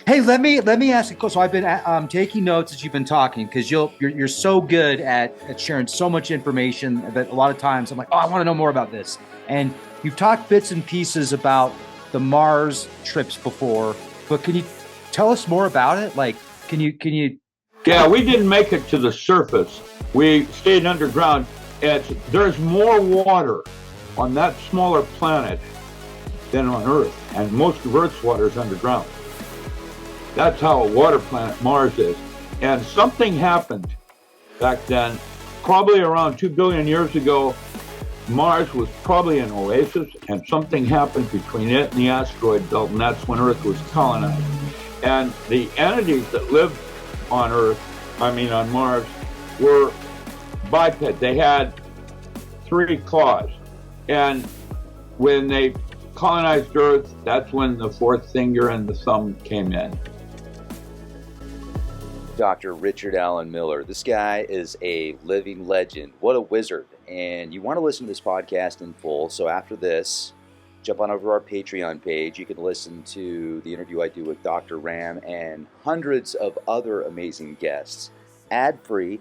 Hey, let me ask you. So I've been taking notes as you've been talking because you're so good at sharing so much information that a lot of times I'm like, oh, I want to know more about this. And you've talked bits and pieces about the Mars trips before, but can you tell us more about it? Like, can you? Yeah, we didn't make it to the surface. We stayed underground. There's more water on that smaller planet than on Earth, and most of Earth's water is underground. That's how a water planet Mars is. And something happened back then, probably around 2 billion years ago. Mars was probably an oasis, and something happened between it and the asteroid belt, and that's when Earth was colonized. And the entities that lived on on Mars, were biped. They had 3 claws. And when they colonized Earth, that's when the 4th finger and the thumb came in. Dr. Richard Allen Miller. This guy is a living legend. What a wizard. And you want to listen to this podcast in full. So after this, jump on over to our Patreon page. You can listen to the interview I do with Dr. Ram and hundreds of other amazing guests. Ad-free,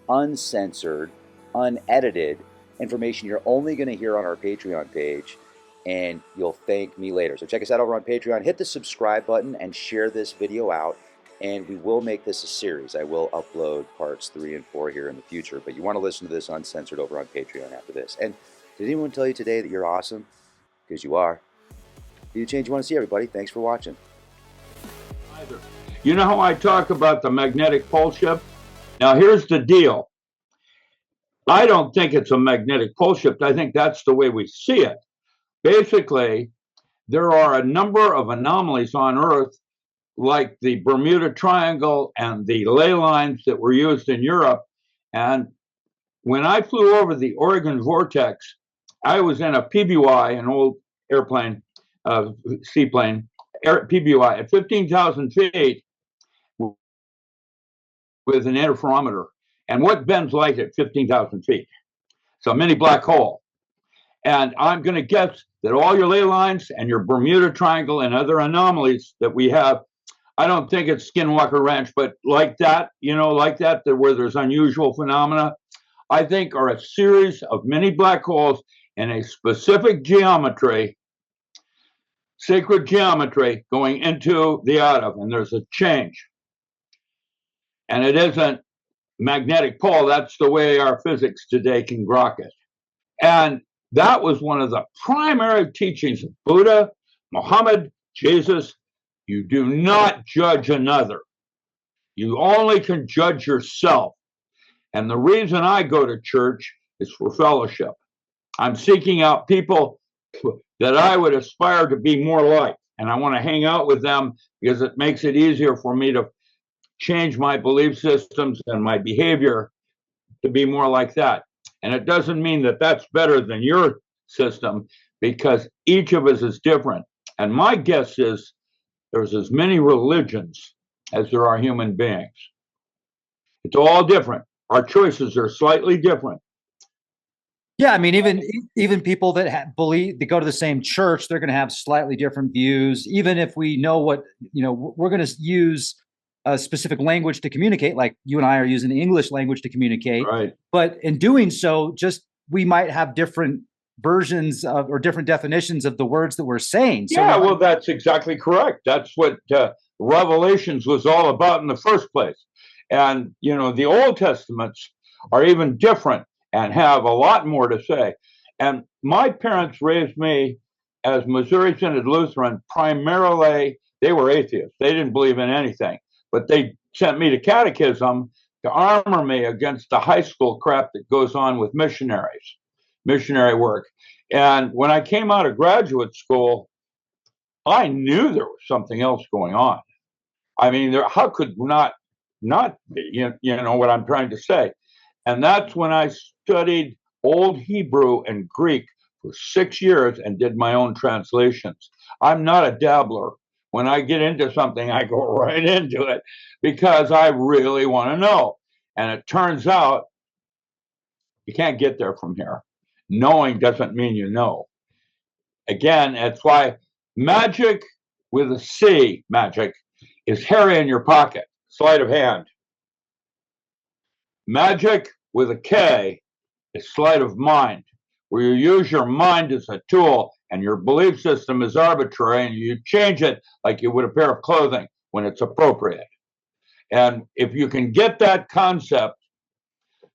uncensored, unedited information you're only going to hear on our Patreon page. And you'll thank me later. So check us out over on Patreon. Hit the subscribe button and share this video out. And we will make this a series. I will upload parts 3 and 4 here in the future. But you want to listen to this uncensored over on Patreon after this. And did anyone tell you today that you're awesome? Because you are. Be the change you want to see, everybody. Thanks for watching. You know how I talk about the magnetic pole shift? Now, here's the deal. I don't think it's a magnetic pole shift. I think that's the way we see it. Basically, there are a number of anomalies on Earth, like the Bermuda Triangle and the ley lines that were used in Europe. And when I flew over the Oregon vortex, I was in a PBY, an old airplane, seaplane, PBY at 15,000 feet with an interferometer. And what bends light at 15,000 feet? It's a mini black hole. And I'm going to guess that all your ley lines and your Bermuda Triangle and other anomalies that we have, I don't think it's Skinwalker Ranch, but like that, where there's unusual phenomena, I think are a series of mini black holes in a specific geometry, sacred geometry, going into the out of, and there's a change. And it isn't magnetic pole. That's the way our physics today can grok it. And that was one of the primary teachings of Buddha, Muhammad, Jesus. You do not judge another. You only can judge yourself. And the reason I go to church is for fellowship. I'm seeking out people that I would aspire to be more like. And I want to hang out with them because it makes it easier for me to change my belief systems and my behavior to be more like that. And it doesn't mean that that's better than your system, because each of us is different. And my guess is there's as many religions as there are human beings. It's all different. Our choices are slightly different. Yeah, I mean, even people that believe they go to the same church, they're going to have slightly different views. Even if we know what, we're going to use a specific language to communicate, like you and I are using the English language to communicate. Right. But in doing so, we might have different versions of, or different definitions of the words that we're saying. So yeah, well, that's exactly correct. That's what Revelations was all about in the first place. And, the Old Testaments are even different and have a lot more to say. And my parents raised me as Missouri Synod Lutheran. Primarily, they were atheists. They didn't believe in anything. But they sent me to catechism to armor me against the high school crap that goes on with missionary work. And when I came out of graduate school, I knew there was something else going on. I mean, how could not be, you know what I'm trying to say? And that's when I studied Old Hebrew and Greek for 6 years and did my own translations. I'm not a dabbler. When I get into something, I go right into it because I really want to know. And it turns out you can't get there from here. Knowing doesn't mean you know. Again, that's why magic with a C, magic, is Harry in your pocket, sleight of hand. Magic with a K is sleight of mind, where you use your mind as a tool and your belief system is arbitrary and you change it like you would a pair of clothing when it's appropriate. And if you can get that concept,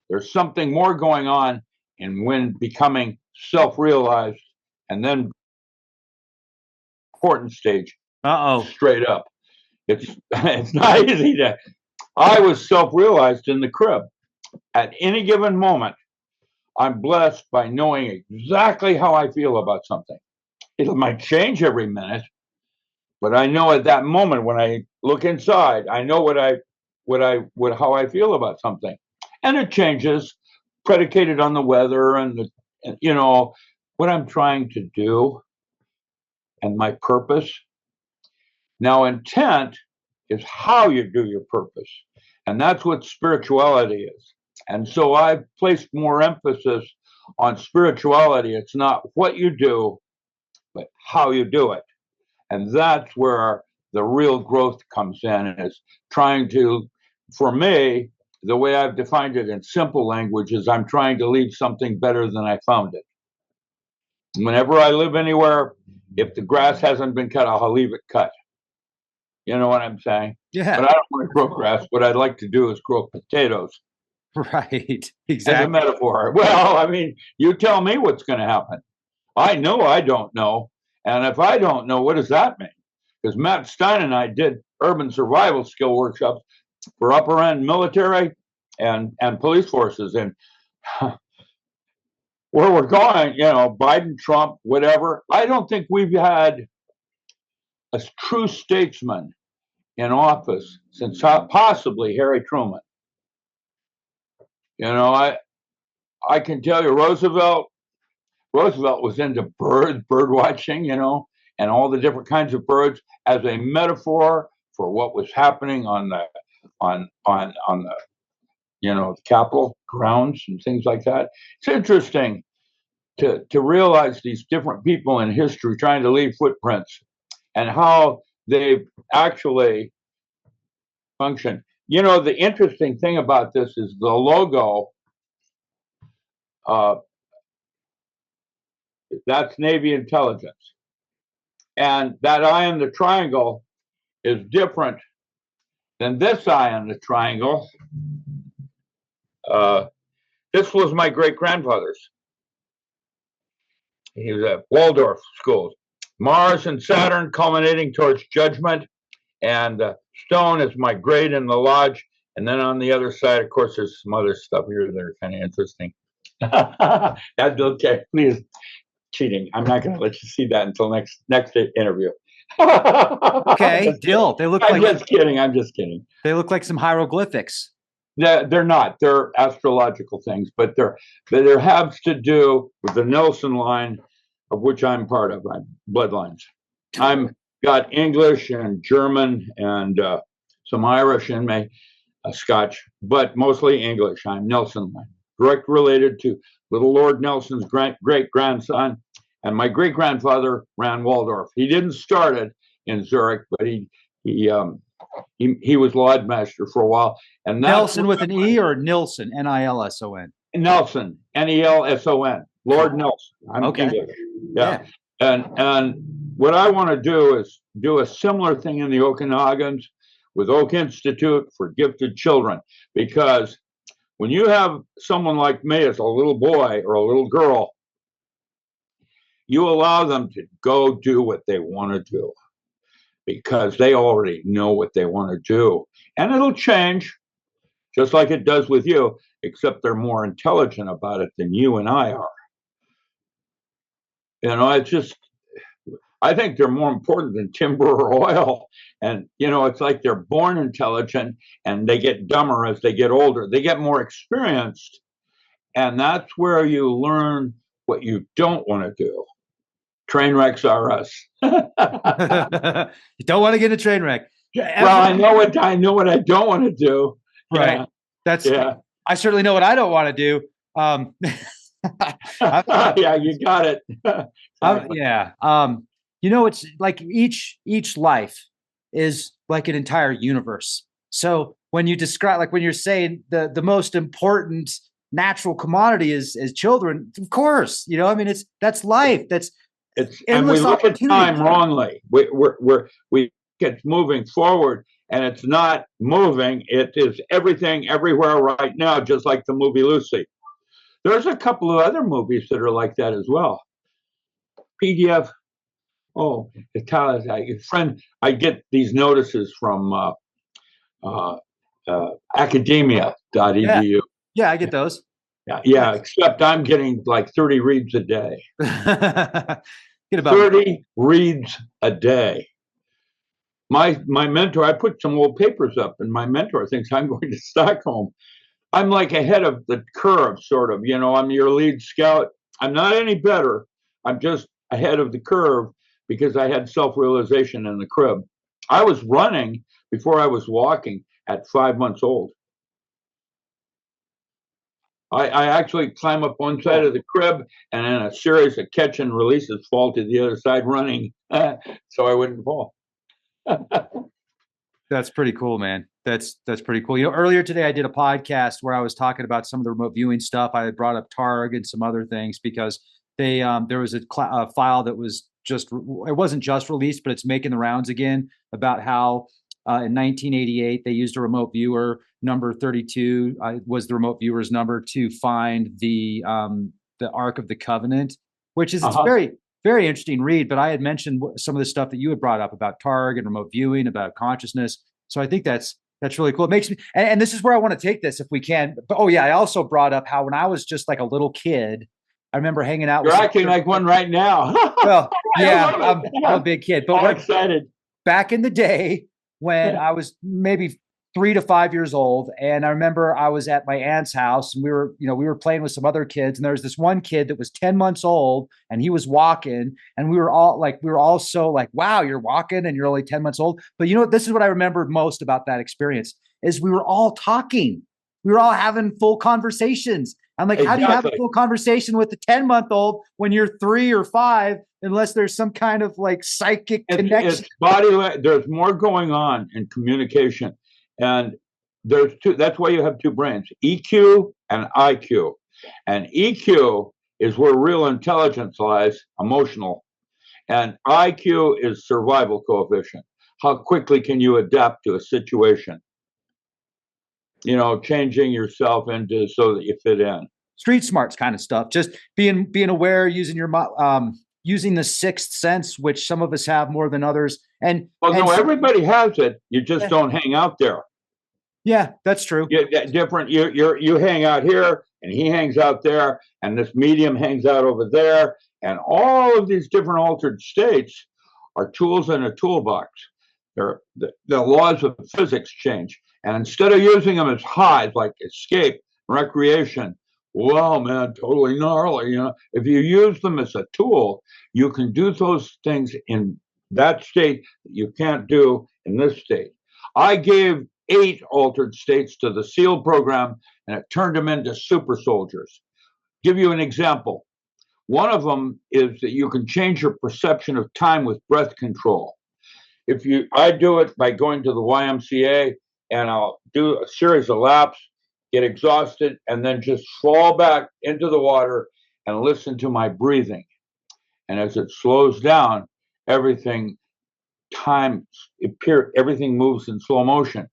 there's something more going on in when becoming self-realized, and then important stage. Straight up. It's not easy to. I was self-realized in the crib. At any given moment, I'm blessed by knowing exactly how I feel about something. It might change every minute, but I know at that moment when I look inside, I know how I feel about something, and it changes, predicated on the weather and what I'm trying to do and my purpose. Now, intent is how you do your purpose, and that's what spirituality is. And so I've placed more emphasis on spirituality. It's not what you do, but how you do it. And that's where the real growth comes in, is trying to, for me, the way I've defined it in simple language is I'm trying to leave something better than I found it. Whenever I live anywhere, if the grass hasn't been cut, I'll leave it cut. You know what I'm saying? Yeah. But I don't want to grow grass. What I'd like to do is grow potatoes. Right. Exactly. As a metaphor. Well, I mean, you tell me what's going to happen. I know I don't know. And if I don't know, what does that mean? Because Matt Stein and I did urban survival skill workshops for upper end military and police forces. And where we're going, Biden, Trump, whatever, I don't think we've had a true statesman in office since possibly Harry Truman. I can tell you Roosevelt was into bird watching, and all the different kinds of birds as a metaphor for what was happening on the the Capitol grounds and things like that. It's interesting to realize these different people in history trying to leave footprints and how they've actually functioned. The interesting thing about this is the logo. That's Navy intelligence. And that eye in the triangle is different than this eye in the triangle. This was my great-grandfather's. He was at Waldorf schools. Mars and Saturn culminating towards judgment. And stone is my grade in the lodge. And then on the other side, of course, there's some other stuff here that are kind of interesting. That's okay. Please. Cheating. I'm not going to let you see that until next interview. Okay, deal. They look I'm just kidding. They look like some hieroglyphics. They're not. They're astrological things, but they're have to do with the Nelson line, of which I'm part of. I'm bloodlines. I'm got English and German and some Irish in me, Scotch, but mostly English. I'm Nelson line, direct related to little Lord Nelson's great grandson. And my great grandfather ran Waldorf. He didn't start it in Zurich, but he was Lord Master for a while. And Nelson with an E or Nilsson, Nilson? Nelson, Nelson, Lord Nelson. I'm okay. English. Yeah. And what I want to do is do a similar thing in the Okanagans with Oak Institute for Gifted Children, because when you have someone like me as a little boy or a little girl, you allow them to go do what they want to do because they already know what they want to do. And it'll change, just like it does with you, except they're more intelligent about it than you and I are. It's just, I think they're more important than timber or oil. And, it's like they're born intelligent and they get dumber as they get older. They get more experienced. And that's where you learn what you don't want to do. Train wrecks are us. You don't want to get a train wreck. Well, I know what I don't want to do. Right. I certainly know what I don't want to do. Yeah, you got it. Yeah. It's like each life is like an entire universe. So when you describe, like when you're saying the most important natural commodity is children, of course, you know, I mean, that's life. That's and we endless look at time opportunity. wrongly. We it's moving forward, and it's not moving. It is everything, everywhere, right now, just like the movie Lucy. There's a couple of other movies that are like that as well. PDF. Oh, friend, I get these notices from academia.edu. Yeah, I get those. Yeah, except I'm getting like 30 reads a day. Get about 30 reads a day. My mentor, I put some old papers up, and my mentor thinks I'm going to Stockholm. I'm like ahead of the curve, sort of. You know, I'm your lead scout. I'm not any better. I'm just ahead of the curve because I had self-realization in the crib. I was running before I was walking at 5 months old. I actually climb up one side of the crib, and then a series of catch and releases fall to the other side running so I wouldn't fall. That's pretty cool, man. That's pretty cool. You know, earlier today I did a podcast where I was talking about some of the remote viewing stuff. I had brought up Targ and some other things because they there was a file that was it wasn't just released, but it's making the rounds again about how in 1988 they used a remote viewer number 32 was the remote viewer's number to find the Ark of the Covenant, which is it's very interesting read. But I had mentioned some of the stuff that you had brought up about Targ and remote viewing, about consciousness. So I think that's really cool. It makes me, and this is where I want to take this if we can. But oh yeah, I also brought up how when I was just like a little kid, I remember hanging out. You're acting like one right now. Well, yeah, I'm a big kid, but I'm excited. Back in the day when I was maybe 3 to 5 years old, and I remember I was at my aunt's house, and we were playing with some other kids, and there was this one kid that was 10 months old, and he was walking, and we were all so like, wow, you're walking, and you're only 10 months old. But you know what? This is what I remembered most about that experience is we were all talking, we were all having full conversations. I'm like, How do you have a full conversation with a 10-month-old when you're 3 or 5, unless there's some kind of like psychic connection? There's more going on in communication. And there's two, that's why you have two brains, EQ and IQ. And EQ is where real intelligence lies, emotional. And IQ is survival coefficient. How quickly can you adapt to a situation? You know, changing yourself into so that you fit in. Street smarts kind of stuff. Just being aware, using your using the sixth sense, which some of us have more than others. Everybody has it. You just don't hang out there. Yeah, that's true. Yeah, different. You hang out here, and he hangs out there, and this medium hangs out over there, and all of these different altered states are tools in a toolbox. The laws of physics change, and instead of using them as highs like escape, recreation, wow, man, totally gnarly. You know, if you use them as a tool, you can do those things in that state that you can't do in this state. I gave 8 altered states to the SEAL program, and it turned them into super soldiers. Give you an example. One of them is that you can change your perception of time with breath control. I do it by going to the YMCA, and I'll do a series of laps, get exhausted, and then just fall back into the water and listen to my breathing. And as it slows down, everything moves in slow motion.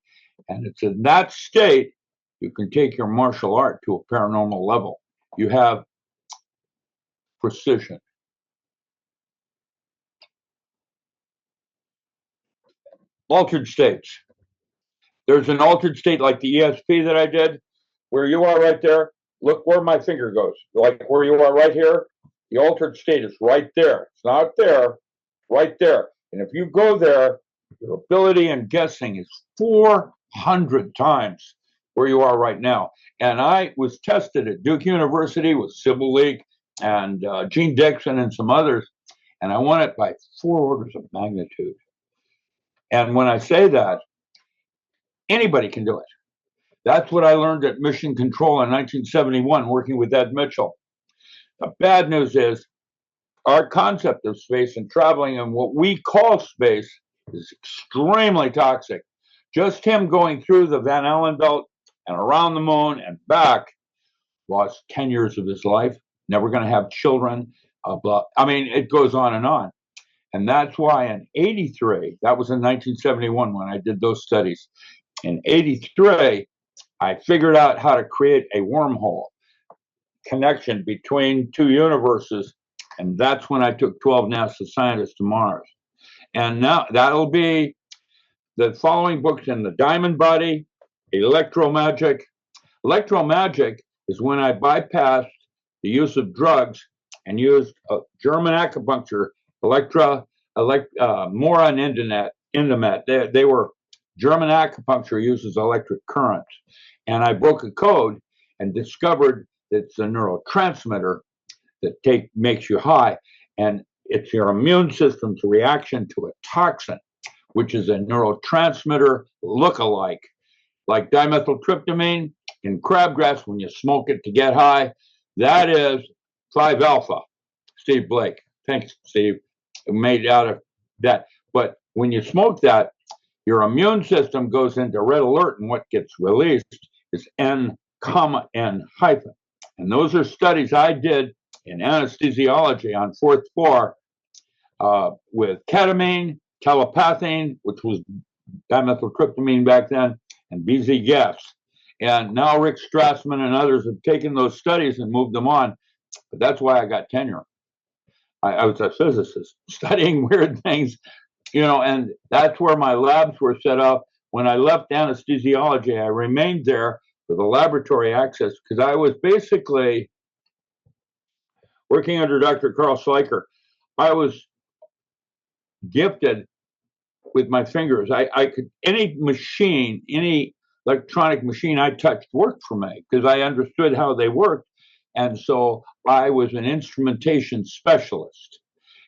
And it's in that state you can take your martial art to a paranormal level. You have precision. Altered states. There's an altered state like the ESP that I did, where you are right there. Look where my finger goes. Like where you are right here, the altered state is right there. It's not there, right there. And if you go there, your ability in guessing is 400 times where you are right now. And I was tested at Duke University with Sybil Leak and Gene Dixon and some others, and I won it by 4 orders of magnitude. And when I say that, anybody can do it. That's what I learned at Mission Control in 1971, working with Ed Mitchell. The bad news is our concept of space and traveling and what we call space is extremely toxic. Just him going through the Van Allen belt and around the moon and back lost 10 years of his life, never going to have children. I mean, it goes on and on. And that's why in 83, that was in 1971 when I did those studies. In 83, I figured out how to create a wormhole connection between two universes. And that's when I took 12 NASA scientists to Mars. And now that'll be the following books in the Diamond Body, Electromagic. Electromagic is when I bypassed the use of drugs and used German acupuncture, Mora and Indomet. They were German acupuncture uses electric currents. And I broke a code and discovered that it's a neurotransmitter that makes you high. And it's your immune system's reaction to a toxin, which is a neurotransmitter look-alike, like dimethyltryptamine in crabgrass when you smoke it to get high. That is 5-alpha. Steve Blake. Thanks, Steve. Made out of that. But when you smoke that, your immune system goes into red alert, and what gets released is N, N hyphen. And those are studies I did in anesthesiology on fourth floor with ketamine, telepathine, which was dimethyltryptamine back then, and BZ gas. And now Rick Strassman and others have taken those studies and moved them on. But that's why I got tenure. I was a physicist studying weird things, and that's where my labs were set up. When I left anesthesiology, I remained there for the laboratory access because I was basically working under Dr. Carl Sliker. I was gifted with my fingers. I could, any machine, any electronic machine I touched worked for me because I understood how they worked. And so I was an instrumentation specialist.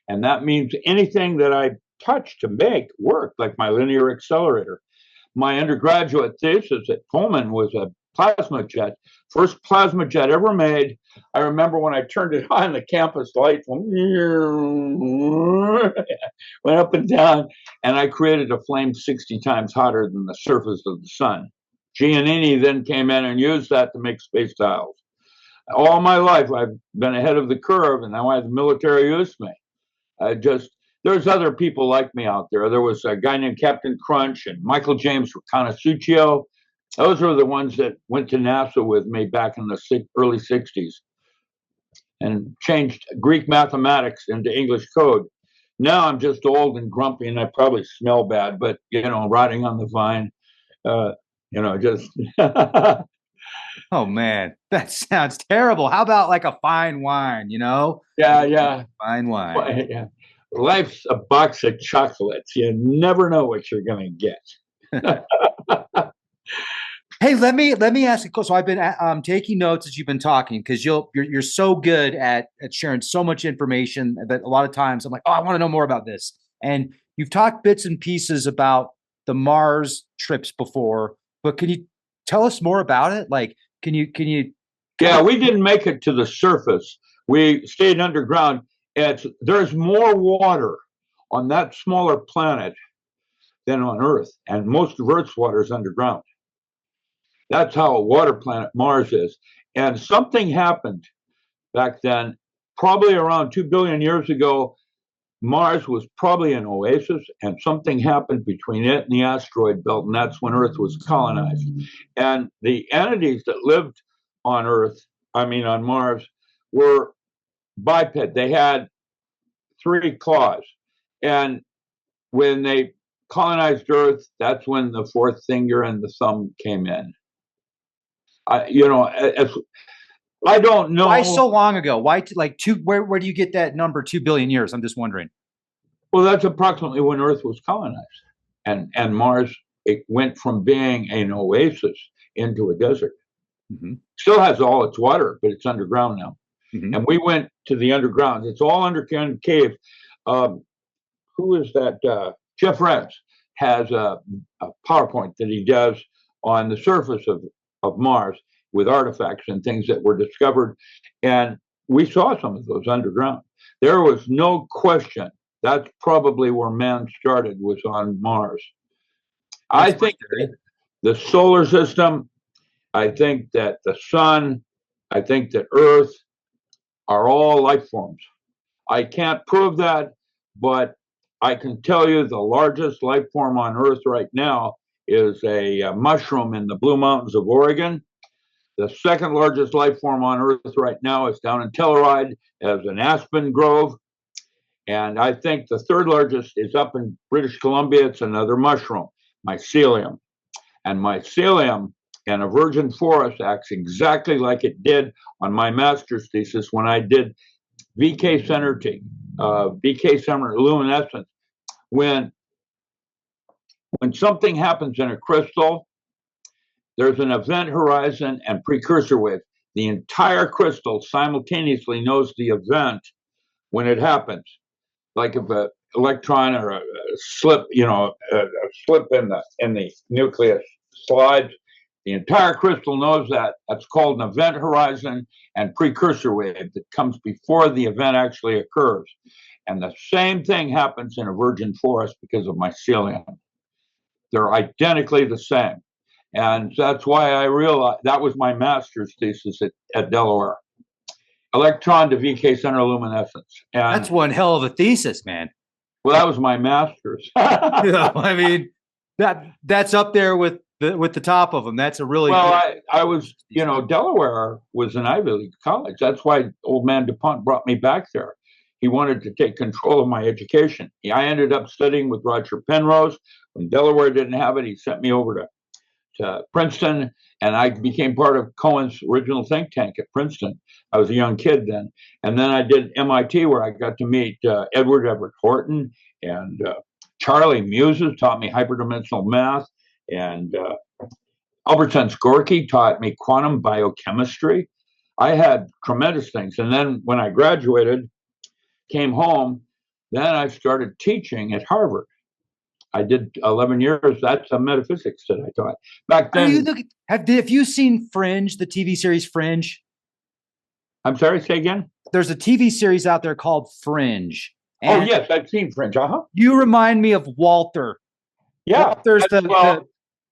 And that means anything that I touched to make worked, like my linear accelerator. My undergraduate thesis at Pullman was a plasma jet, first plasma jet ever made. I remember when I turned it on, the campus light went up and down, and I created a flame 60 times hotter than the surface of the sun. Giannini then came in and used that to make space tiles. All my life, I've been ahead of the curve, and now the military used me. There's other people like me out there. There was a guy named Captain Crunch and Michael James Reconasuccio. Those were the ones that went to NASA with me back in the early 60s and changed Greek mathematics into English code. Now I'm just old and grumpy, and I probably smell bad, but, rotting on the vine, just... Oh, man, that sounds terrible. How about like a fine wine, Yeah. Fine wine. Yeah. Life's a box of chocolates. You never know what you're going to get. Hey, let me ask you. So I've been taking notes as you've been talking because you're so good at sharing so much information that a lot of times I'm like, oh, I want to know more about this. And you've talked bits and pieces about the Mars trips before, but can you tell us more about it? Like, can you? Yeah, we didn't make it to the surface. We stayed underground. There's more water on that smaller planet than on Earth, and most of Earth's water is underground. That's how a water planet Mars is. And something happened back then, probably around 2 billion years ago. Mars was probably an oasis, and something happened between it and the asteroid belt, and that's when Earth was colonized. And the entities that lived on on Mars, were biped. They had 3 claws. And when they colonized Earth, that's when the 4th finger and the thumb came in. I don't know. Why so long ago? Why where do you get that number 2 billion years? I'm just wondering. Well, that's approximately when Earth was colonized. And Mars, it went from being an oasis into a desert. Mm-hmm. Still has all its water, but it's underground now. Mm-hmm. And we went to the underground. It's all underground cave. Who is that? Jeff Renz has a PowerPoint that he does on the surface of Mars with artifacts and things that were discovered. And we saw some of those underground. There was no question That's probably where man started, was on Mars. I think that the solar system, I think that the sun, I think that Earth are all life forms. I can't prove that, but I can tell you the largest life form on Earth right now is a mushroom in the Blue Mountains of Oregon. The second largest life form on Earth right now is down in Telluride as an aspen grove. And I think the third largest is up in British Columbia. It's another mushroom, mycelium. And mycelium in a virgin forest acts exactly like it did on my master's thesis when I did VK center luminescence. When something happens in a crystal, there's an event horizon and precursor wave. The entire crystal simultaneously knows the event when it happens. Like if an electron or a slip, a slip in the nucleus slides, the entire crystal knows that. That's called an event horizon and precursor wave that comes before the event actually occurs. And the same thing happens in a virgin forest because of mycelium. They're identically the same. And that's why I realized that was my master's thesis at Delaware. Electron to VK center luminescence. And that's one hell of a thesis, man. Well, that was my master's. I mean, that's up there with the top of them. That's a really I was, Delaware was an Ivy League college. That's why old man DuPont brought me back there. He wanted to take control of my education. I ended up studying with Roger Penrose. When Delaware didn't have it, he sent me over to Princeton, and I became part of Cohen's original think tank at Princeton. I was a young kid then. And then I did MIT, where I got to meet Edward Everett Horton, and Charlie Muses taught me hyperdimensional math, and Albert Gorky taught me quantum biochemistry. I had tremendous things. And then when I graduated, came home, then I started teaching at Harvard. I did 11 years. That's a metaphysics that I taught. Back then. Have you seen Fringe, the TV series Fringe? I'm sorry, say again? There's a TV series out there called Fringe. Oh, yes, I've seen Fringe. You remind me of Walter. Yeah. Walter's the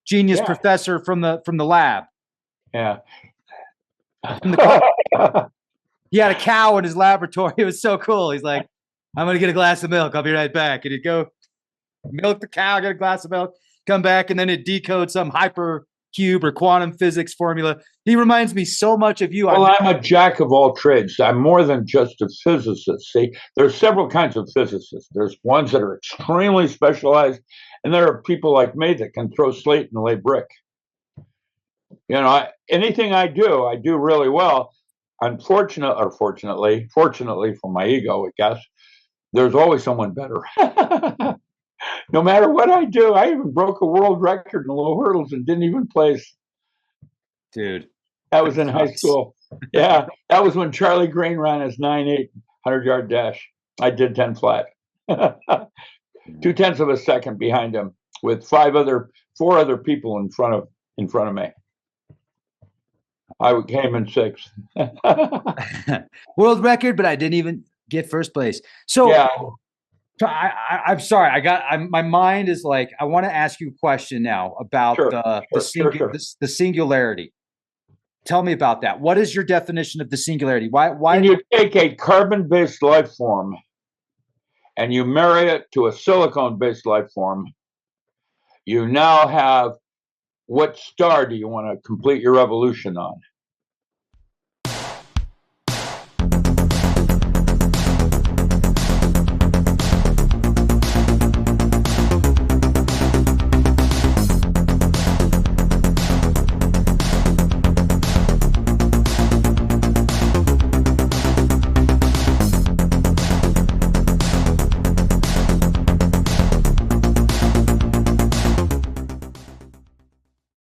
genius professor from the lab. Yeah. He had a cow in his laboratory. It was so cool. He's like, I'm going to get a glass of milk. I'll be right back. And he'd go milk the cow, get a glass of milk, come back, and then it decodes some hypercube or quantum physics formula. He reminds me so much of you. Well, I'm a jack of all trades. I'm more than just a physicist. See, there's several kinds of physicists. There's ones that are extremely specialized, and there are people like me that can throw slate and lay brick. Anything I do really well. Fortunately for my ego, I guess, there's always someone better. No matter what I do, I even broke a world record in low hurdles and didn't even place. Dude. That was in high school. Yeah, that was when Charlie Green ran his 9.8 100-yard dash. I did 10 flat. 0.2 of a second behind him with four other people in front of me. I came in sixth. World record, but I didn't even get first place. So yeah. I'm sorry. My mind is like, I want to ask you a question now about the singularity. Tell me about that. What is your definition of the singularity? Why when you take a carbon-based life form and you marry it to a silicon-based life form, you now have, what star do you want to complete your evolution on?